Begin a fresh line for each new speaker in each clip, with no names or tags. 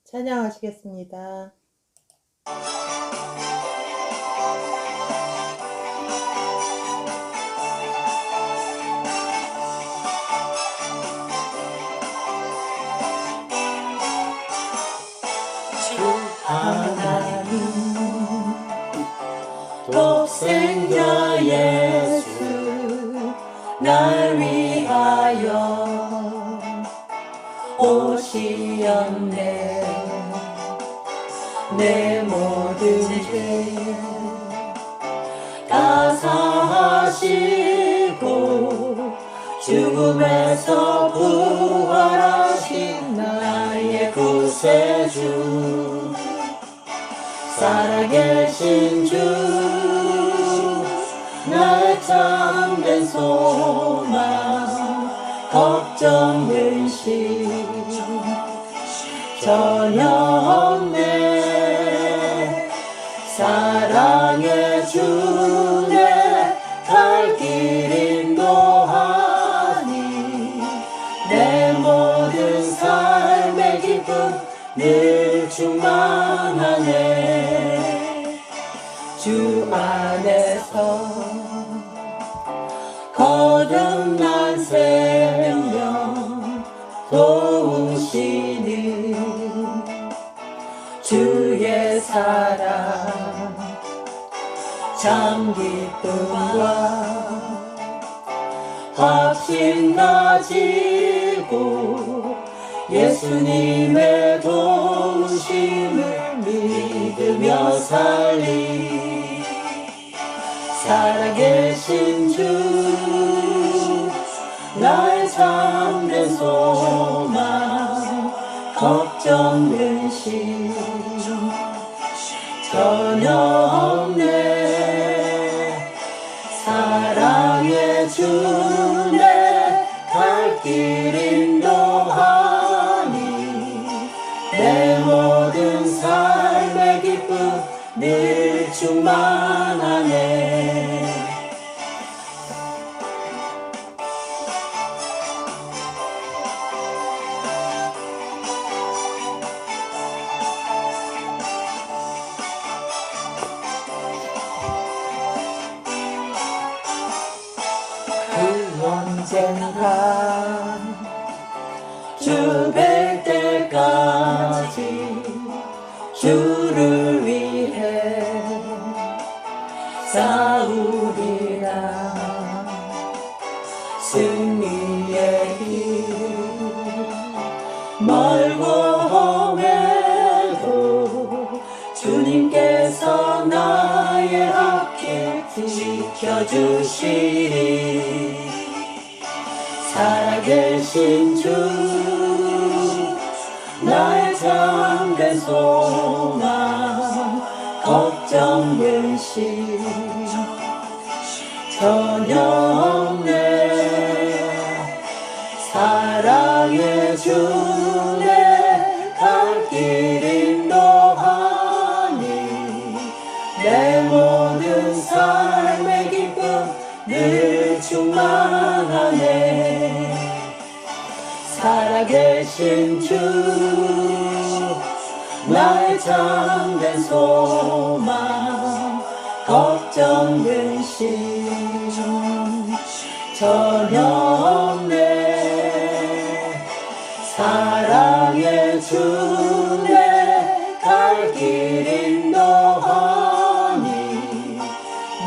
찬양하시겠습니다.
하나님 독생자 예수 날 위하여 오시었네. 내 모든 죄 다 사하시고 죽음에서 부활하신 나의 구세주 살아계신 주 나의 참된 소망 걱정 근심 전혀 없네. 사랑의 주 내 갈 길 인도하니 내 모든 삶의 기쁨 늘 충만하네. 주 안에서 거듭난 생명 도우시는 주의 사랑 참 기쁨과 확신 가지고 예수님의 도우심을 믿으며 살리. 살아계신 주 나의 참된 소망 걱정 근심 전혀 없네. 사랑의 주 내 갈 길 인도하니 내 모든 삶의 기쁨 늘 충만하네. 언젠가 주 뵐 때까지 주를 위해 싸우리라. 승리의 길 멀고 험해도 주님께서 나의 앞길 지켜주시리. 살아계신 주 나의 참된 소망 걱정 근심 전혀 없네. 사랑의 주 내 갈 길 인도하니 내 모든 삶의 기쁨 늘 충만하네. 살아계신 주 나의 참된 소망 걱정 근심 전혀 없네. 사랑의 주 내 갈 길 인도하니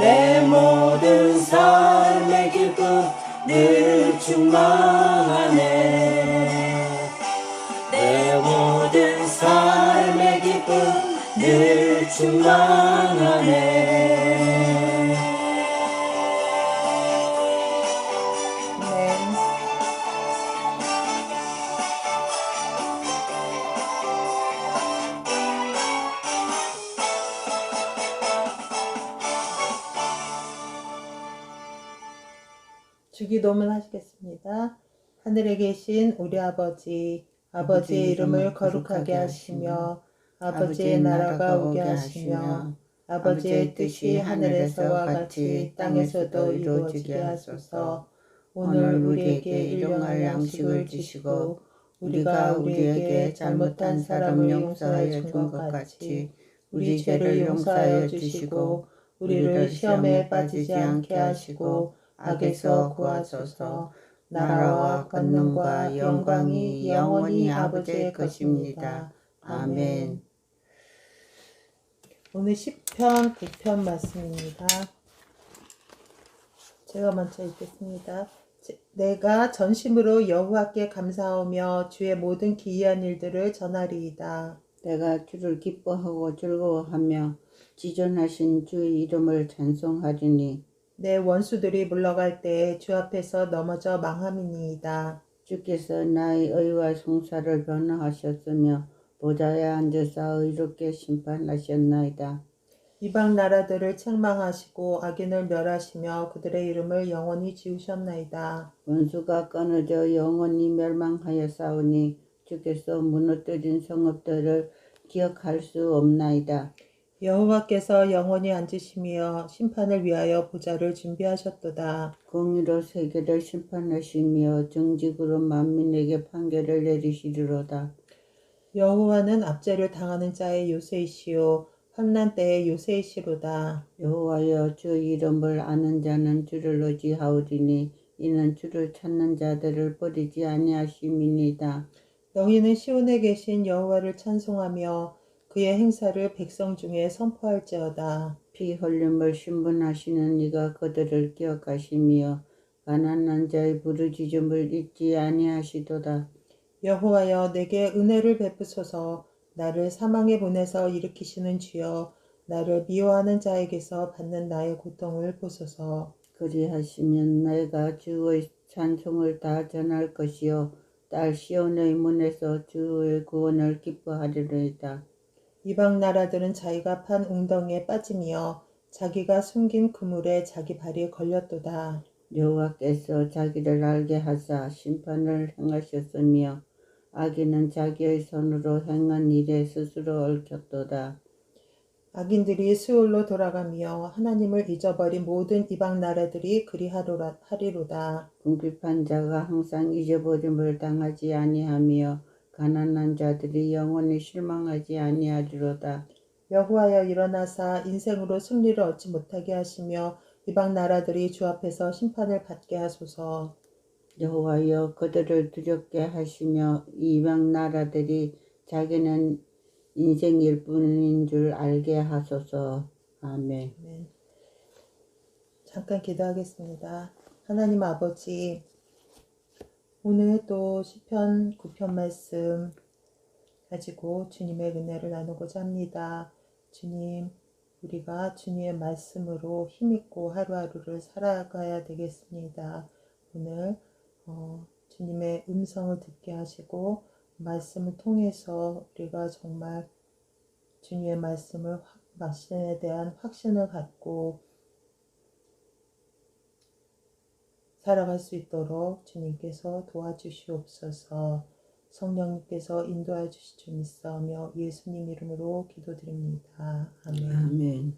내 모든 삶의 기쁨 늘 충만하네. 내 모든 삶의 기쁨 늘 충만하네.
주기도문 하시겠습니다. 하늘에 계신 우리 아버지의 이름을 거룩하게 하시며 아버지의 나라가 오게 하시며 아버지의 뜻이 하늘에서와 같이 땅에서도 이루어지게 하소서. 오늘 우리에게 일용할 양식을 주시고
우리가 우리에게 잘못한 사람을 용서해 준 것 같이 우리 죄를 용서하여 주시고 우리를 시험에 빠지지 않게 하시고 악에서 구하소서. 나라와 권능과 영광이 영원히 아버지의 것입니다. 아멘.
오늘 시편 9편 말씀입니다. 제가 먼저 읽겠습니다. 내가 전심으로 여호와께 감사하며 주의 모든 기이한 일들을 전하리이다.
내가 주를 기뻐하고 즐거워하며 지존하신 주의 이름을 찬송하리니
내 원수들이 물러갈 때 주 앞에서 넘어져 망함이니이다.
주께서 나의 의와 송사를 변화하셨으며 보좌에 앉으사 의롭게 심판하셨나이다.
이방 나라들을 책망하시고 악인을 멸하시며 그들의 이름을 영원히 지우셨나이다.
원수가 끊어져 영원히 멸망하였사오니 주께서 무너뜨린 성읍들을 기억할 수 없나이다.
여호와께서 영원히 앉으시며 심판을 위하여 보좌를 준비하셨도다.
공의로 세계를 심판하시며 정직으로 만민에게 판결을 내리시리로다.
여호와는 압제를 당하는 자의 요새이시요 환난 때의 요새이시로다.
여호와여 주 이름을 아는 자는 주를 의지하오리니 이는 주를 찾는 자들을 버리지 아니하심이니이다.
너희는 시온에 계신 여호와를 찬송하며 그의 행사를 백성 중에 선포할지어다.
피 흘림을 신분하시는 이가 그들을 기억하시며 가난한 자의 부르짖음을 잊지 아니하시도다.
여호와여 내게 은혜를 베푸소서. 나를 사망에 보내서 일으키시는 주여 나를 미워하는 자에게서 받는 나의 고통을 보소서.
그리하시면 내가 주의 찬송을 다 전할 것이요 딸 시온의 문에서 주의 구원을 기뻐하리로다.
이방 나라들은 자기가 판 웅덩이에 빠지며 자기가 숨긴 그물에 자기 발이 걸렸도다.
여호와께서 자기를 알게 하사 심판을 행하셨으며 악인은 자기의 손으로 행한 일에 스스로 얽혔도다.
악인들이 수올로 돌아가며 하나님을 잊어버린 모든 이방 나라들이 그리하리로다.
궁핍한 자가 항상 잊어버림을 당하지 아니하며 가난한 자들이 영원히 실망하지 아니하리로다.
여호와여 일어나사 인생으로 승리를 얻지 못하게 하시며 이방 나라들이 주 앞에서 심판을 받게 하소서.
여호와여 그들을 두렵게 하시며 이방 나라들이 자기는 인생일 뿐인 줄 알게 하소서. 아멘.
아멘. 잠깐 기도하겠습니다. 하나님 아버지, 오늘 또 시편 9편 말씀 가지고 주님의 은혜를 나누고자 합니다. 주님, 우리가 주님의 말씀으로 힘있고 하루하루를 살아가야 되겠습니다. 오늘 주님의 음성을 듣게 하시고 말씀을 통해서 우리가 정말 주님의 말씀에 대한 확신을 갖고 살아갈 수 있도록 주님께서 도와주시옵소서. 성령님께서 인도해 주실 줄 믿사오며 예수님 이름으로 기도드립니다. 아멘.
아멘.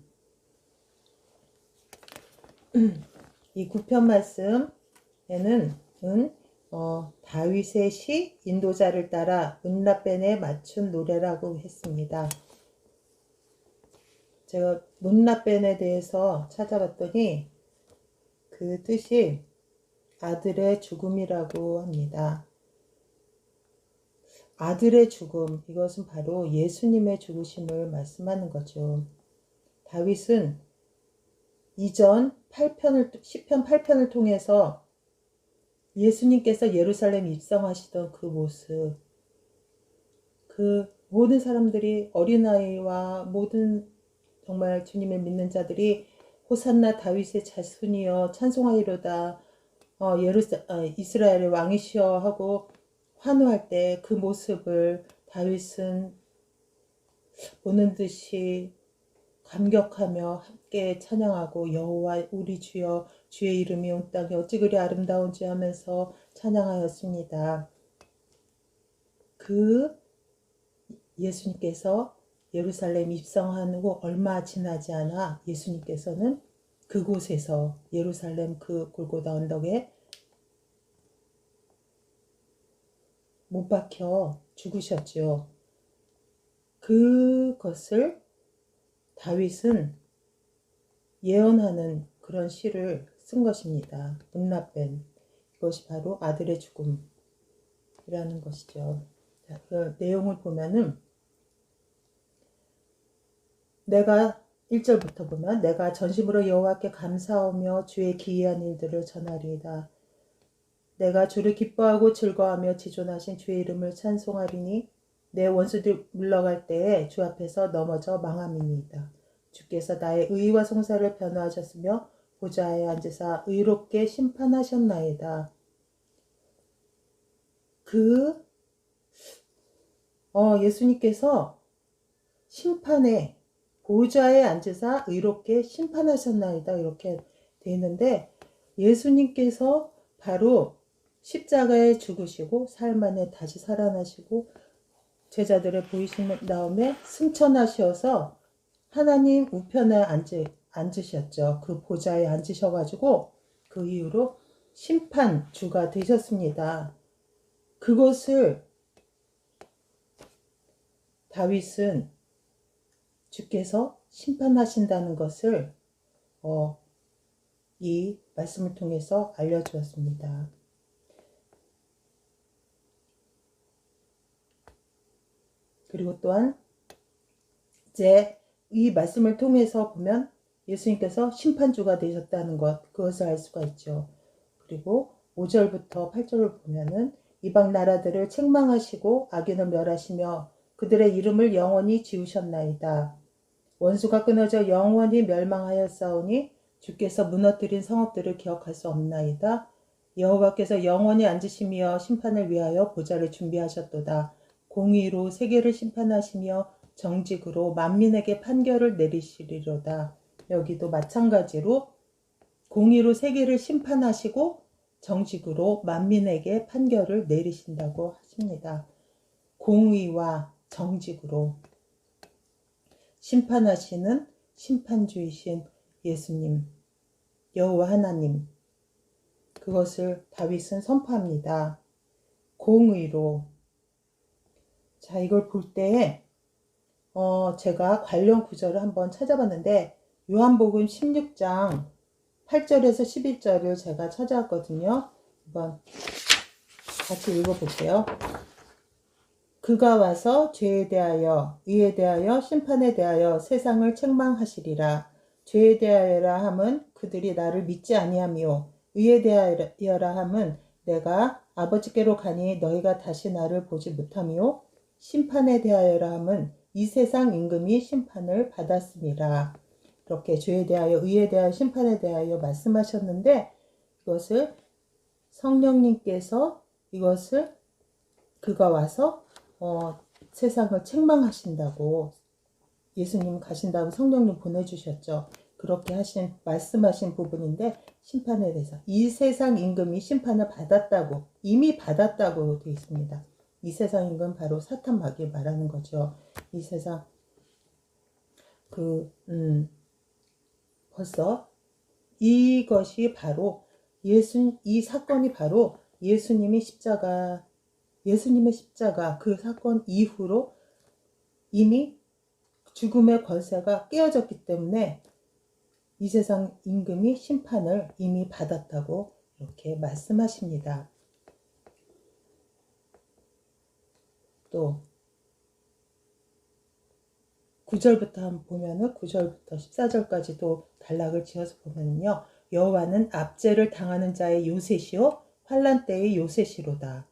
이 9편 말씀에는 다윗의 시 인도자를 따라 문라벤에 맞춘 노래라고 했습니다. 제가 문라벤에 대해서 찾아봤더니 그 뜻이 아들의 죽음이라고 합니다. 아들의 죽음, 이것은 바로 예수님의 죽으심을 말씀하는 거죠. 다윗은 이전 10편 8편을 통해서 예수님께서 예루살렘 입성하시던 그 모습, 그 모든 사람들이 어린아이와 모든 정말 주님을 믿는 자들이 호산나 다윗의 자손이여 찬송하리로다 이스라엘의 왕이시여 하고 환호할 때 그 모습을 다윗은 보는 듯이 감격하며 함께 찬양하고 여호와 우리 주여 주의 이름이 온 땅에 어찌 그리 아름다운지 하면서 찬양하였습니다. 그 예수님께서 예루살렘 입성한 후 얼마 지나지 않아 예수님께서는 그곳에서 예루살렘 그 골고다 언덕에 못 박혀 죽으셨죠. 그것을 다윗은 예언하는 그런 시를 쓴 것입니다. 문나벤. 이것이 바로 아들의 죽음이라는 것이죠. 자, 그 내용을 보면은 내가 1절부터 보면 내가 전심으로 여호와께 감사하며 주의 기이한 일들을 전하리이다. 내가 주를 기뻐하고 즐거워하며 지존하신 주의 이름을 찬송하리니 내 원수들 물러갈 때에 주 앞에서 넘어져 망함이니이다. 주께서 나의 의와 송사를 변호하셨으며 보좌에 앉으사 의롭게 심판하셨나이다. 예수님께서 심판에 보좌에 앉으사 의롭게 심판하셨나이다. 이렇게 되어 있는데 예수님께서 바로 십자가에 죽으시고 사흘 만에 다시 살아나시고 제자들의 보이신 다음에 승천하셔서 하나님 우편에 앉으셨죠. 그 보좌에 앉으셔가지고 그 이후로 심판주가 되셨습니다. 그것을 다윗은 주께서 심판하신다는 것을 이 말씀을 통해서 알려주었습니다. 그리고 또한 이제 이 말씀을 통해서 보면 예수님께서 심판주가 되셨다는 것, 그것을 알 수가 있죠. 그리고 5절부터 8절을 보면은 이방 나라들을 책망하시고 악인을 멸하시며 그들의 이름을 영원히 지우셨나이다. 원수가 끊어져 영원히 멸망하였사오니 주께서 무너뜨린 성읍들을 기억할 수 없나이다. 여호와께서 영원히 앉으시며 심판을 위하여 보좌를 준비하셨도다. 공의로 세계를 심판하시며 정직으로 만민에게 판결을 내리시리로다. 여기도 마찬가지로 공의로 세계를 심판하시고 정직으로 만민에게 판결을 내리신다고 하십니다. 공의와 정직으로 심판하시는 심판주이신 예수님, 여호와 하나님, 그것을 다윗은 선포합니다. 공의로. 자, 이걸 볼 때에 제가 관련 구절을 한번 찾아봤는데 요한복음 16장 8절에서 11절을 제가 찾아왔거든요. 한번 같이 읽어볼게요. 그가 와서 죄에 대하여, 의에 대하여, 심판에 대하여 세상을 책망하시리라. 죄에 대하여라 함은 그들이 나를 믿지 아니하며 의에 대하여라 함은 내가 아버지께로 가니 너희가 다시 나를 보지 못하며 심판에 대하여라 함은 이 세상 임금이 심판을 받았음이라. 이렇게 죄에 대하여, 의에 대하여, 심판에 대하여 말씀하셨는데 이것을 성령님께서 이것을 그가 와서 세상을 책망하신다고 예수님 가신 다음 성령님 보내주셨죠. 그렇게 말씀하신 부분인데 심판에 대해서 이 세상 임금이 심판을 받았다고 이미 받았다고 되어 있습니다. 이 세상 임금 바로 사탄 마귀를 말하는 거죠. 이 세상 벌써 이것이 바로 이 사건이 바로 예수님의 십자가 그 사건 이후로 이미 죽음의 권세가 깨어졌기 때문에 이 세상 임금이 심판을 이미 받았다고 이렇게 말씀하십니다. 또 9절부터 한번 보면은 9절부터 14절까지도 단락을 지어서 보면요. 여호와는 압제를 당하는 자의 요새시요 환난 때의 요새시로다.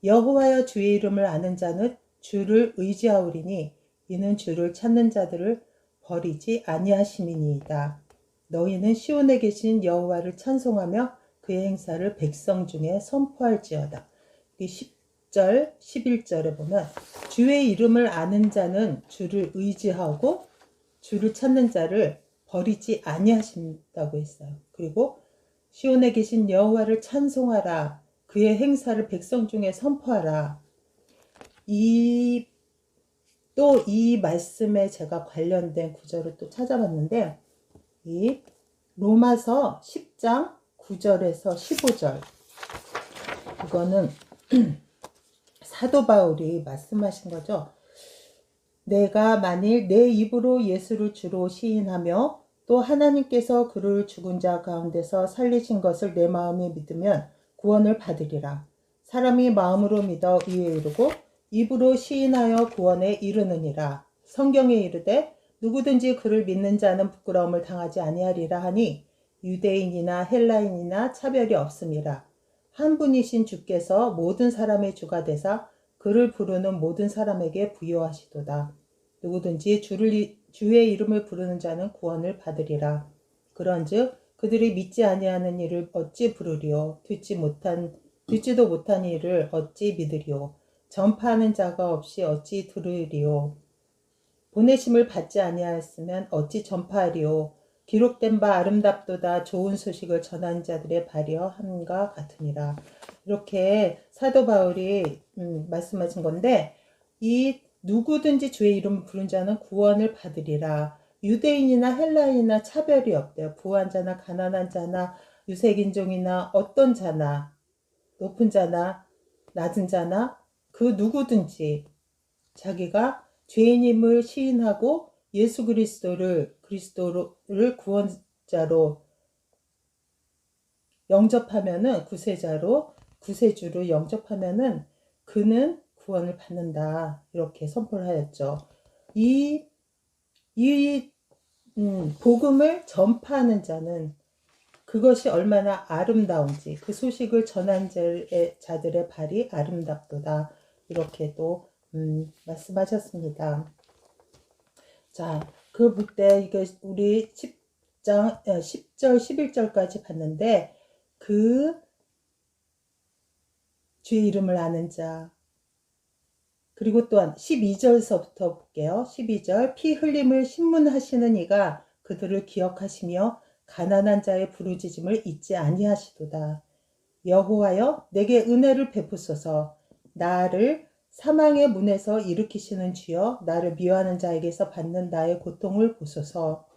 여호와여 주의 이름을 아는 자는 주를 의지하오리니 이는 주를 찾는 자들을 버리지 아니하심이니이다. 너희는 시온에 계신 여호와를 찬송하며 그의 행사를 백성 중에 선포할지어다. 10절, 11절에 보면 주의 이름을 아는 자는 주를 의지하고 주를 찾는 자를 버리지 아니하신다고 했어요. 그리고 시온에 계신 여호와를 찬송하라. 그의 행사를 백성 중에 선포하라. 또 이 말씀에 제가 관련된 구절을 또 찾아봤는데 이 로마서 10장 9절에서 15절 이거는 사도 바울이 말씀하신 거죠. 내가 만일 내 입으로 예수를 주로 시인하며 또 하나님께서 그를 죽은 자 가운데서 살리신 것을 내 마음에 믿으면 구원을 받으리라. 사람이 마음으로 믿어 의에 이르고 입으로 시인하여 구원에 이르느니라. 성경에 이르되 누구든지 그를 믿는 자는 부끄러움을 당하지 아니하리라 하니 유대인이나 헬라인이나 차별이 없음이라. 한 분이신 주께서 모든 사람의 주가 되사 그를 부르는 모든 사람에게 부여하시도다. 누구든지 주의 이름을 부르는 자는 구원을 받으리라. 그런즉 그들이 믿지 아니하는 일을 어찌 부르리요? 듣지도 못한 일을 어찌 믿으리요? 전파하는 자가 없이 어찌 들으리요? 보내심을 받지 아니하였으면 어찌 전파하리요? 기록된 바 아름답도다 좋은 소식을 전하는 자들의 발이여 함과 같으니라. 이렇게 사도 바울이 말씀하신 건데, 이 누구든지 주의 이름을 부른 자는 구원을 받으리라. 유대인이나 헬라인이나 차별이 없대요. 부한 자나 가난한 자나 유색인종이나 어떤 자나 높은 자나 낮은 자나 그 누구든지 자기가 죄인임을 시인하고 예수 그리스도를 구원자로 영접하면은 구세주로 영접하면은 그는 구원을 받는다. 이렇게 선포를 하였죠. 이 복음을 전파하는 자는 그것이 얼마나 아름다운지 그 소식을 전한 자들의 발이 아름답도다. 이렇게도 말씀하셨습니다. 자, 그 볼 때 이게 우리 10절, 11절까지 봤는데 그 주의 이름을 아는 자 그리고 또한 12절서부터 볼게요. 12절 피 흘림을 신문하시는 이가 그들을 기억하시며 가난한 자의 부르짖음을 잊지 아니하시도다. 여호와여 내게 은혜를 베푸소서. 나를 사망의 문에서 일으키시는 주여 나를 미워하는 자에게서 받는 나의 고통을 보소서.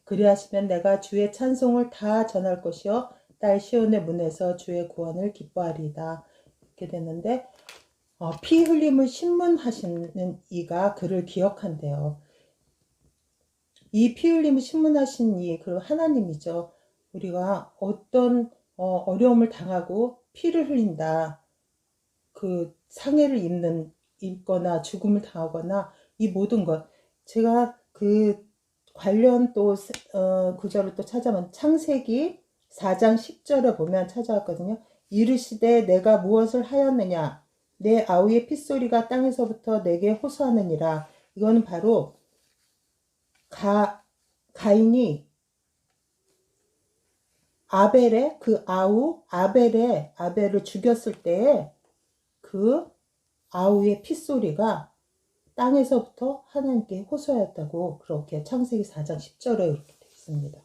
그리하시면 내가 주의 찬송을 다 전할 것이요 딸 시온의 문에서 주의 구원을 기뻐하리이다. 이렇게 됐는데 피 흘림을 신문하시는 이가 그를 기억한대요. 이 피 흘림을 신문하신 이 그 하나님이죠. 우리가 어떤 어려움을 당하고 피를 흘린다. 그 상해를 입거나 죽음을 당하거나 이 모든 것. 제가 그 관련 또 구절을 또 찾아보면 창세기 4장 10절에 보면 찾아왔거든요. 이르시되 내가 무엇을 하였느냐 내 아우의 핏소리가 땅에서부터 내게 호소하느니라. 이거는 바로 가인이 아벨의 그 아벨을 죽였을 때에 그 아우의 핏소리가 땅에서부터 하나님께 호소하였다고 그렇게 창세기 4장 10절에 그렇게 되어 있습니다.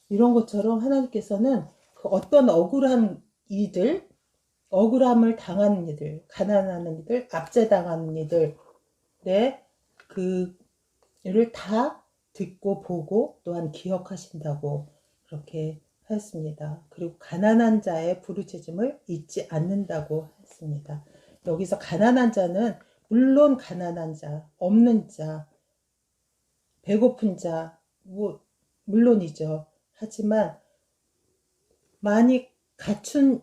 이런 것처럼 하나님께서는 그 어떤 억울함을 당하는 이들, 가난하는 이들, 압제당하는 이들의 그를 다 듣고 보고 또한 기억하신다고 그렇게 하였습니다. 그리고 가난한 자의 부르짖음을 잊지 않는다고 했습니다. 여기서 가난한 자는 물론 가난한 자, 없는 자, 배고픈 자, 물론이죠. 하지만 많이 갖춘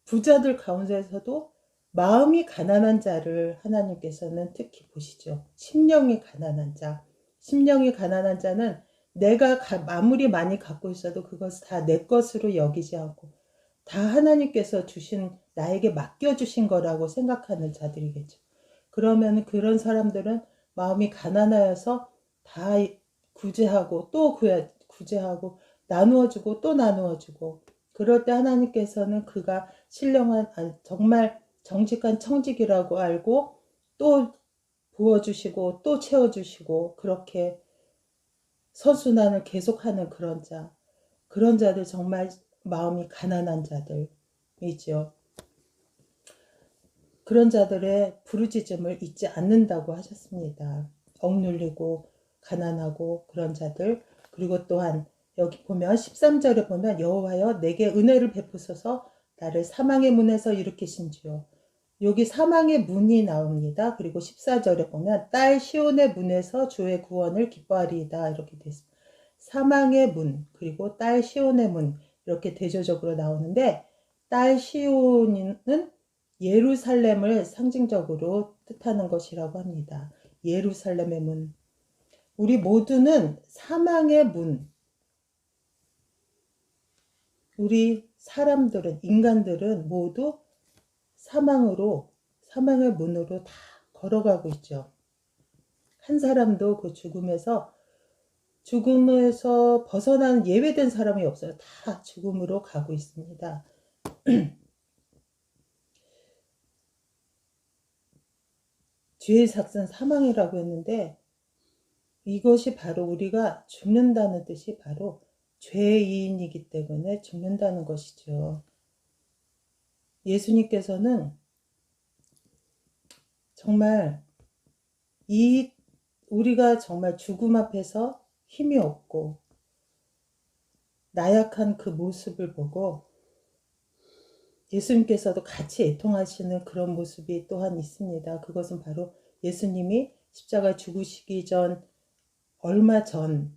부자들 가운데서도 마음이 가난한 자를 하나님께서는 특히 보시죠. 심령이 가난한 자. 심령이 가난한 자는 내가 아무리 많이 갖고 있어도 그것을 다 내 것으로 여기지 않고 다 하나님께서 나에게 맡겨주신 거라고 생각하는 자들이겠죠. 그러면 그런 사람들은 마음이 가난하여서 다 구제하고 또 구제하고 나누어주고 또 나누어주고 그럴 때 하나님께서는 그가 신령한 정말 정직한 청직이라고 알고 또 부어주시고 또 채워주시고 그렇게 선순환을 계속하는 그런 자들 정말 마음이 가난한 자들이죠. 그런 자들의 부르짖음을 잊지 않는다고 하셨습니다. 억눌리고 가난하고 그런 자들. 그리고 또한 여기 보면 13절에 보면 여호와여 내게 은혜를 베푸소서 나를 사망의 문에서 일으키신 주요 여기 사망의 문이 나옵니다. 그리고 14절에 보면 딸 시온의 문에서 주의 구원을 기뻐하리이다 이렇게 되어 있습니다. 사망의 문 그리고 딸 시온의 문 이렇게 대조적으로 나오는데 딸 시온은 예루살렘을 상징적으로 뜻하는 것이라고 합니다. 예루살렘의 문. 우리 모두는 사망의 문. 우리 사람들은 인간들은 모두 사망의 문으로 다 걸어가고 있죠. 한 사람도 그 죽음에서 벗어나는 예외된 사람이 없어요. 다 죽음으로 가고 있습니다. 죄의 삭은 사망이라고 했는데 이것이 바로 우리가 죽는다는 뜻이 바로 죄인이기 때문에 죽는다는 것이죠. 예수님께서는 정말 우리가 정말 죽음 앞에서 힘이 없고 나약한 그 모습을 보고 예수님께서도 같이 애통하시는 그런 모습이 또한 있습니다. 그것은 바로 예수님이 십자가 죽으시기 전 얼마 전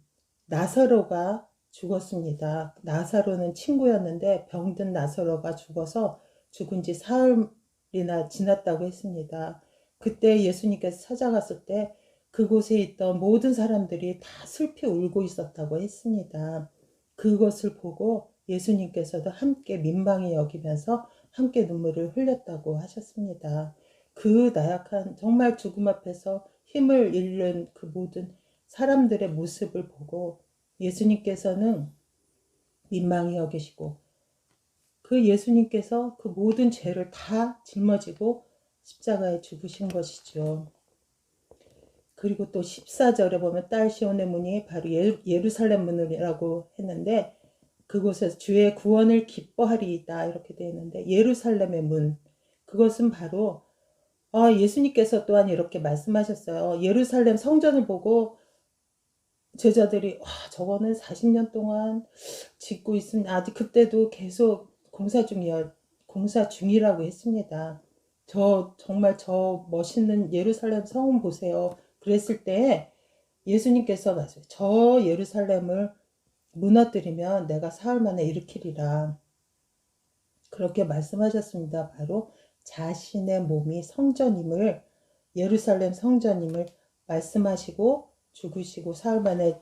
나사로가 죽었습니다. 나사로는 친구였는데 병든 나사로가 죽어서 죽은 지 사흘이나 지났다고 했습니다. 그때 예수님께서 찾아갔을 때 그곳에 있던 모든 사람들이 다 슬피 울고 있었다고 했습니다. 그것을 보고 예수님께서도 함께 민망히 여기면서 함께 눈물을 흘렸다고 하셨습니다. 그 나약한 정말 죽음 앞에서 힘을 잃는 그 모든 사람들의 모습을 보고 예수님께서는 민망히 여기시고 그 예수님께서 그 모든 죄를 다 짊어지고 십자가에 죽으신 것이죠. 그리고 또 14절에 보면 딸 시온의 문이 바로 예루살렘 문이라고 했는데 그곳에서 주의 구원을 기뻐하리이다 이렇게 되어 있는데 예루살렘의 문 그것은 바로 예수님께서 또한 이렇게 말씀하셨어요. 예루살렘 성전을 보고 제자들이 저거는 40년 동안 짓고 있으면 아직 그때도 계속 공사 중이라고 했습니다. 정말 저 멋있는 예루살렘 성은 보세요. 그랬을 때 예수님께서 말씀하세요. 저 예루살렘을 무너뜨리면 내가 사흘 만에 일으키리라. 그렇게 말씀하셨습니다. 바로 자신의 몸이 성전임을 예루살렘 성전임을 말씀하시고 죽으시고 사흘 만에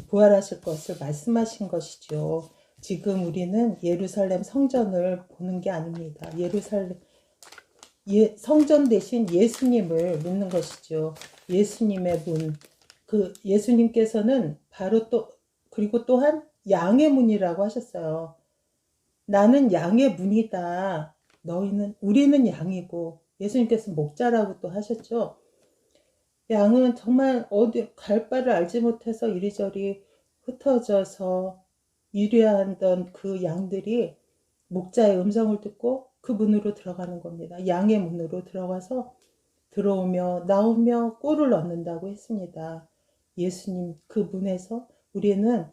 부활하실 것을 말씀하신 것이죠. 지금 우리는 예루살렘 성전을 보는 게 아닙니다. 성전 대신 예수님을 믿는 것이죠. 예수님의 문. 그 예수님께서는 바로 그리고 또한 양의 문이라고 하셨어요. 나는 양의 문이다. 우리는 양이고 예수님께서 목자라고 또 하셨죠. 양은 정말 어디 갈 바를 알지 못해서 이리저리 흩어져서 이리하던 그 양들이 목자의 음성을 듣고 그 문으로 들어가는 겁니다. 양의 문으로 들어가서 들어오며 나오며 꿀을 얻는다고 했습니다. 예수님 그 문에서 우리는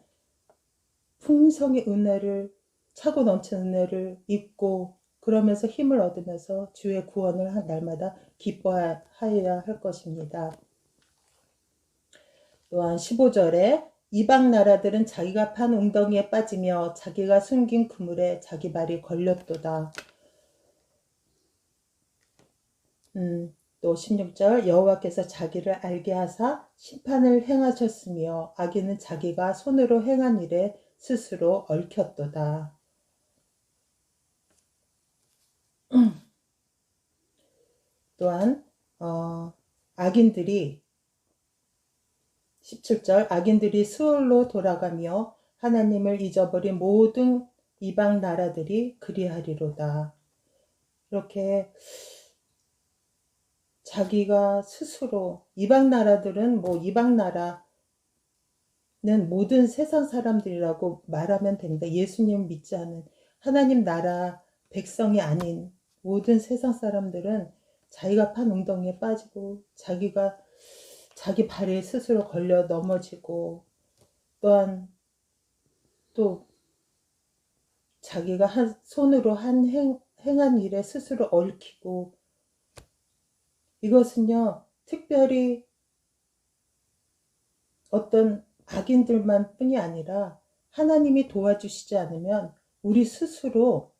풍성의 은혜를 차고 넘치는 은혜를 입고 그러면서 힘을 얻으면서 주의 구원을 한 날마다 기뻐하여야 할 것입니다. 또한 15절에 이방 나라들은 자기가 판 웅덩이에 빠지며 자기가 숨긴 그물에 자기 발이 걸렸도다. 또 16절 여호와께서 자기를 알게 하사 심판을 행하셨으며 악인은 자기가 손으로 행한 일에 스스로 얽혔도다. 또한 악인들이 17절 악인들이 스올로 돌아가며 하나님을 잊어버린 모든 이방 나라들이 그리하리로다. 이렇게 자기가 스스로 이방 나라들은 이방 나라는 모든 세상 사람들이라고 말하면 됩니다. 예수님을 믿지 않은 하나님 나라 백성이 아닌 모든 세상 사람들은 자기가 판 웅덩이에 빠지고 자기 발에 스스로 걸려 넘어지고 또한 또 자기가 손으로 한 행한 일에 스스로 얽히고, 이것은요 특별히 어떤 악인들만 뿐이 아니라 하나님이 도와주시지 않으면 우리 스스로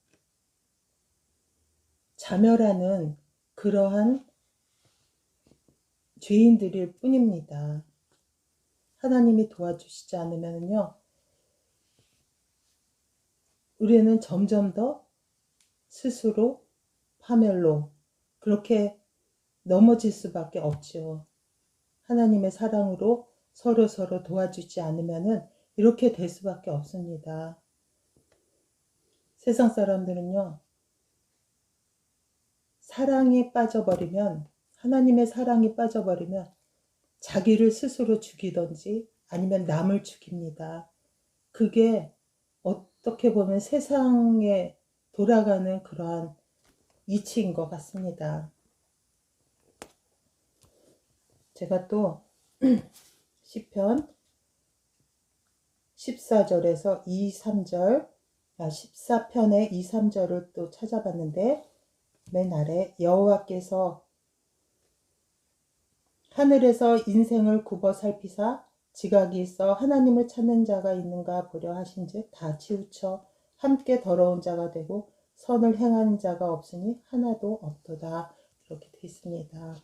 자멸하는 그러한 죄인들일 뿐입니다. 하나님이 도와주시지 않으면요 우리는 점점 더 스스로 파멸로 그렇게 넘어질 수밖에 없죠. 하나님의 사랑으로 서로 도와주지 않으면은 이렇게 될 수밖에 없습니다. 세상 사람들은요, 사랑이 빠져버리면, 하나님의 사랑이 빠져버리면 자기를 스스로 죽이든지 아니면 남을 죽입니다. 그게 어떻게 보면 세상에 돌아가는 그러한 이치인 것 같습니다. 제가 또 시편 14절에서 2, 3절, 14편의 2, 3절을 또 찾아봤는데 맨 아래 여호와께서 하늘에서 인생을 굽어 살피사 지각이 있어 하나님을 찾는 자가 있는가 보려 하신즉 다 치우쳐 함께 더러운 자가 되고 선을 행하는 자가 없으니 하나도 없도다. 이렇게 되어 있습니다.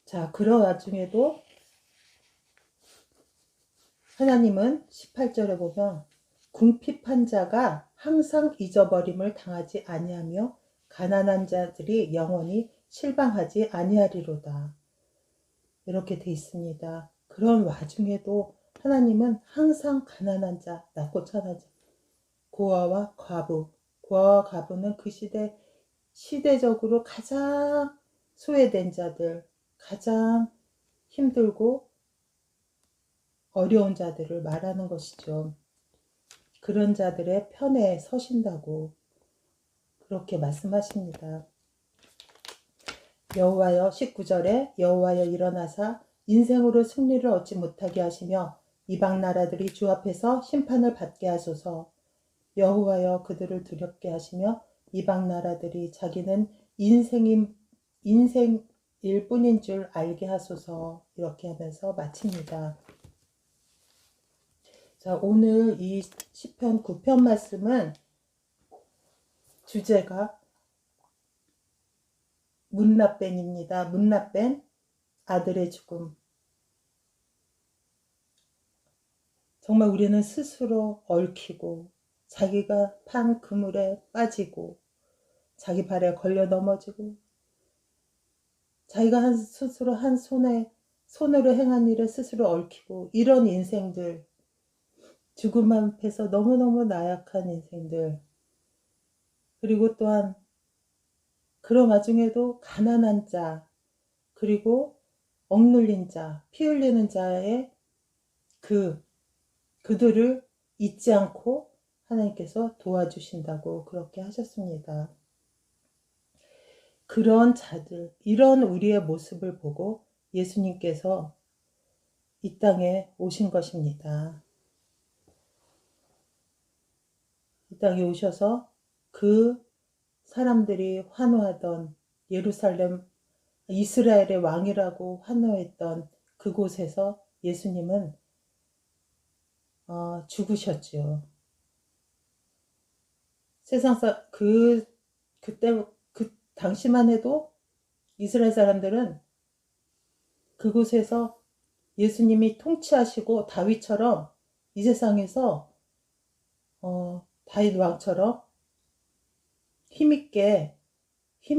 자, 그런 와중에도 하나님은 18절에 보면 궁핍한 자가 항상 잊어버림을 당하지 아니하며 가난한 자들이 영원히 실망하지 아니하리로다. 이렇게 돼 있습니다. 그런 와중에도 하나님은 항상 가난한 자, 낮고 천한 자, 고아와 과부는 그 시대적으로 가장 소외된 자들, 가장 힘들고 어려운 자들을 말하는 것이죠. 그런 자들의 편에 서신다고 그렇게 말씀하십니다. 여호와여 19절에 여호와여 일어나사 인생으로 승리를 얻지 못하게 하시며 이방 나라들이 주 앞에서 심판을 받게 하소서. 여호와여 그들을 두렵게 하시며 이방 나라들이 자기는 인생일 뿐인 줄 알게 하소서. 이렇게 하면서 마칩니다. 자, 오늘 이 시편 9편 말씀은 주제가 문나벤입니다. 문나벤, 아들의 죽음. 정말 우리는 스스로 얽히고 자기가 판 그물에 빠지고 자기 발에 걸려 넘어지고 자기가 스스로 한 손으로 행한 일을 스스로 얽히고 이런 인생들, 죽음 앞에서 너무너무 나약한 인생들, 그리고 또한 그런 와중에도 가난한 자, 그리고 억눌린 자, 피 흘리는 자의 그들을 잊지 않고 하나님께서 도와주신다고 그렇게 하셨습니다. 그런 자들, 이런 우리의 모습을 보고 예수님께서 이 땅에 오신 것입니다. 이 땅에 오셔서 그 사람들이 환호하던 예루살렘, 이스라엘의 왕이라고 환호했던 그곳에서 예수님은 죽으셨지요. 그때 그 당시만 해도 이스라엘 사람들은 그곳에서 예수님이 통치하시고 다윗처럼 이 세상에서 다윗 왕처럼 힘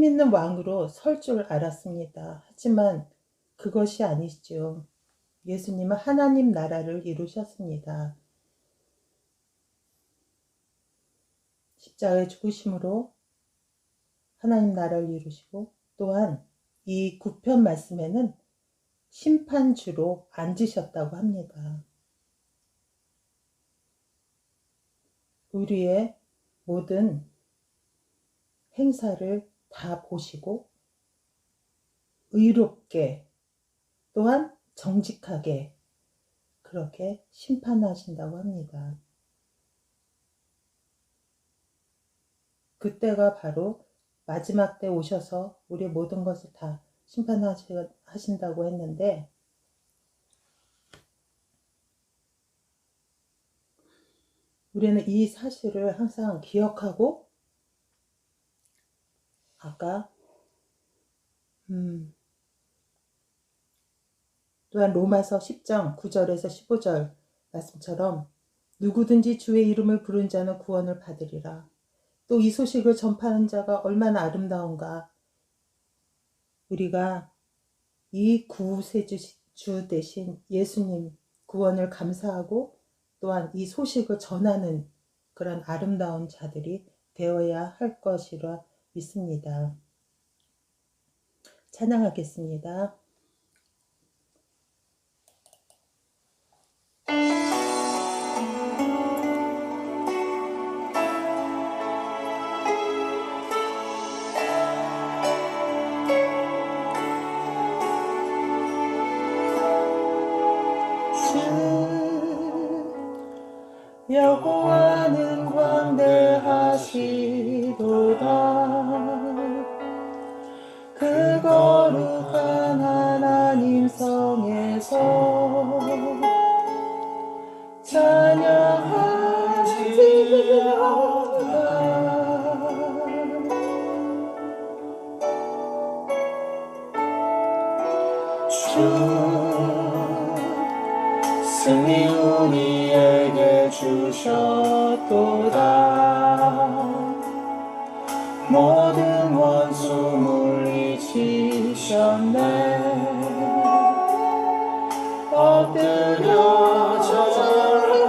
있는 왕으로 설 줄 알았습니다. 하지만 그것이 아니죠. 예수님은 하나님 나라를 이루셨습니다. 십자가의 죽으심으로 하나님 나라를 이루시고 또한 이 9편 말씀에는 심판주로 앉으셨다고 합니다. 우리의 모든 행사를 다 보시고 의롭게 또한 정직하게 그렇게 심판하신다고 합니다. 그때가 바로 마지막 때 오셔서 우리 모든 것을 다 심판하신다고 했는데, 우리는 이 사실을 항상 기억하고, 아까 또한 로마서 10장 9절에서 15절 말씀처럼 누구든지 주의 이름을 부른 자는 구원을 받으리라. 또 이 소식을 전파하는 자가 얼마나 아름다운가. 우리가 이 구세주 대신 예수님 구원을 감사하고 또한 이 소식을 전하는 그런 아름다운 자들이 되어야 할 것이라 믿습니다. 찬양하겠습니다. 여호와는 광대하시도다. 그 거룩한 하나님 성에서 찬양할지어다. 승리 우리에게 주셨도다. 모든 원수 물리치셨네. 엎드려 절하세.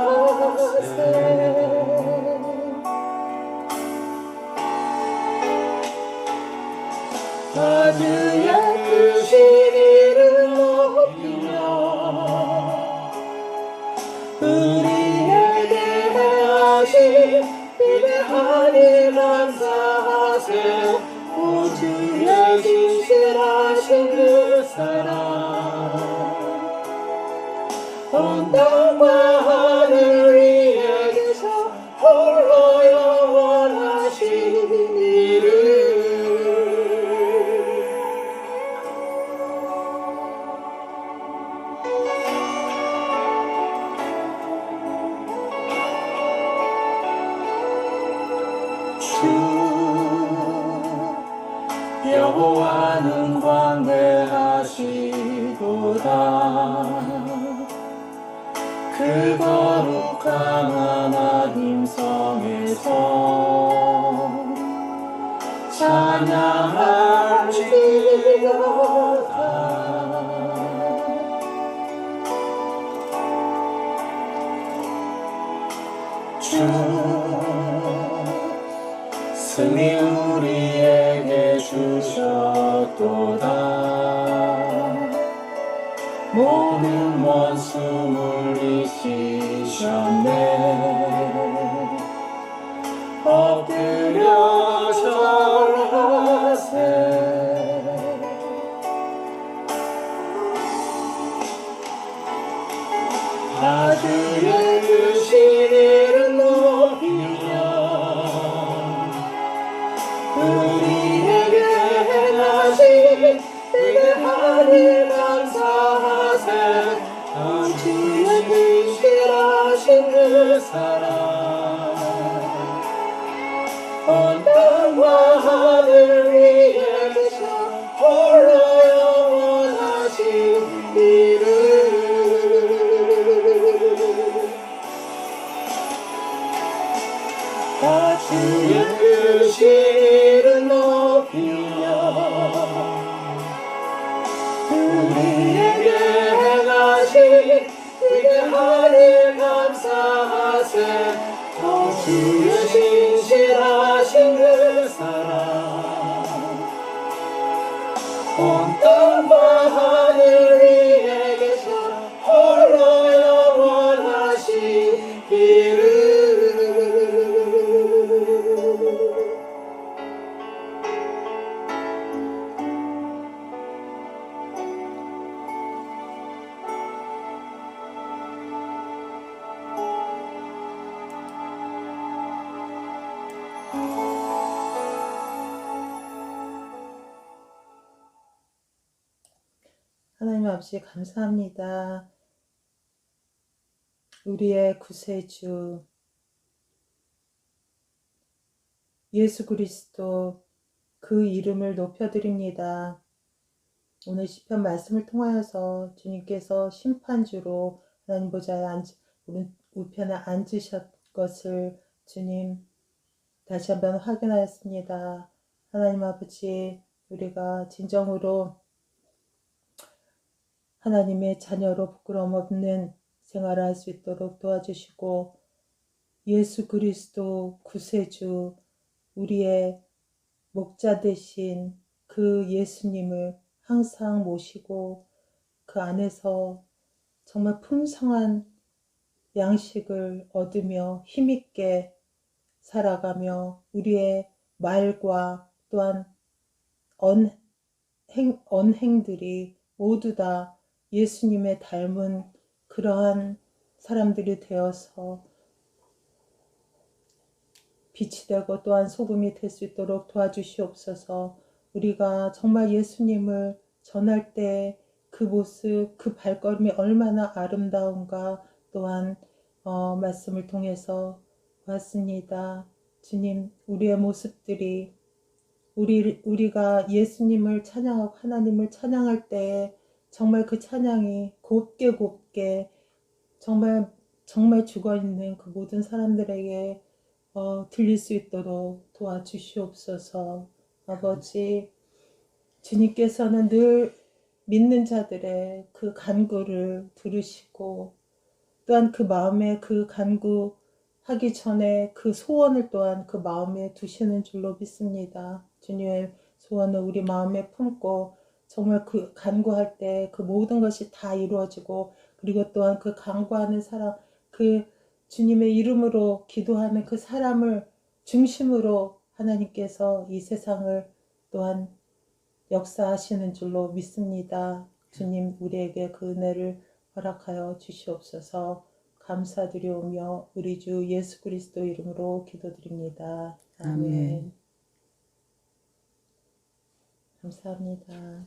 아주의 크신 이름 높이며 우리에게 행하신 위대한 일 감사하세. 우주의 진실하신 그 사랑 온 땅과 하늘 위에 계셔 홀로 영원하신 이름. 여호와는 광대하시도다. 그 거룩한 하나님 성에서 찬양할지어다. 주 승리 우리에게 주셨도다. 모든 원수 물리치셨네. 엎드려 절하세. 아주의 크신 이름 높이며 우리에게 행하신 위대한 일 감사하세. 주의 진실하신 그 사랑 온 땅과 하늘 위에 계셔 홀로 영원하신 이름. 주의 크신 이름 높이며 우리에게 행하신 위대한 일 감사하세. 주의 진실하신 그 사랑 온 땅과 하늘 위에 계셔 홀로 영원하신 이름. 하나님 아버지 감사합니다. 우리의 구세주 예수 그리스도 그 이름을 높여드립니다. 오늘 시편 말씀을 통하여서 주님께서 심판주로 하나님 보좌에 우편에 앉으셨 것을 주님 다시 한번 확인하였습니다. 하나님 아버지, 우리가 진정으로 하나님의 자녀로 부끄러움 없는 생활을 할 수 있도록 도와주시고 예수 그리스도 구세주 우리의 목자 되신 그 예수님을 항상 모시고 그 안에서 정말 풍성한 양식을 얻으며 힘있게 살아가며 우리의 말과 또한 언행들이 모두 다 예수님의 닮은 그러한 사람들이 되어서 빛이 되고 또한 소금이 될 수 있도록 도와주시옵소서. 우리가 정말 예수님을 전할 때 그 모습, 그 발걸음이 얼마나 아름다운가 또한 말씀을 통해서 봤습니다. 주님, 우리의 모습들이 우리가 예수님을 찬양하고 하나님을 찬양할 때 정말 그 찬양이 곱게 정말 죽어있는 그 모든 사람들에게 들릴 수 있도록 도와주시옵소서. 아버지, 주님께서는 늘 믿는 자들의 그 간구를 들으시고 또한 그 마음에 그 간구하기 전에 그 소원을 또한 그 마음에 두시는 줄로 믿습니다. 주님의 소원을 우리 마음에 품고 정말 그 간구할 때 그 모든 것이 다 이루어지고 그리고 또한 그 간구하는 사람 그 주님의 이름으로 기도하는 그 사람을 중심으로 하나님께서 이 세상을 또한 역사하시는 줄로 믿습니다. 주님 우리에게 그 은혜를 허락하여 주시옵소서. 감사드리오며 우리 주 예수 그리스도 이름으로 기도드립니다. 아멘.
아멘.
감사합니다.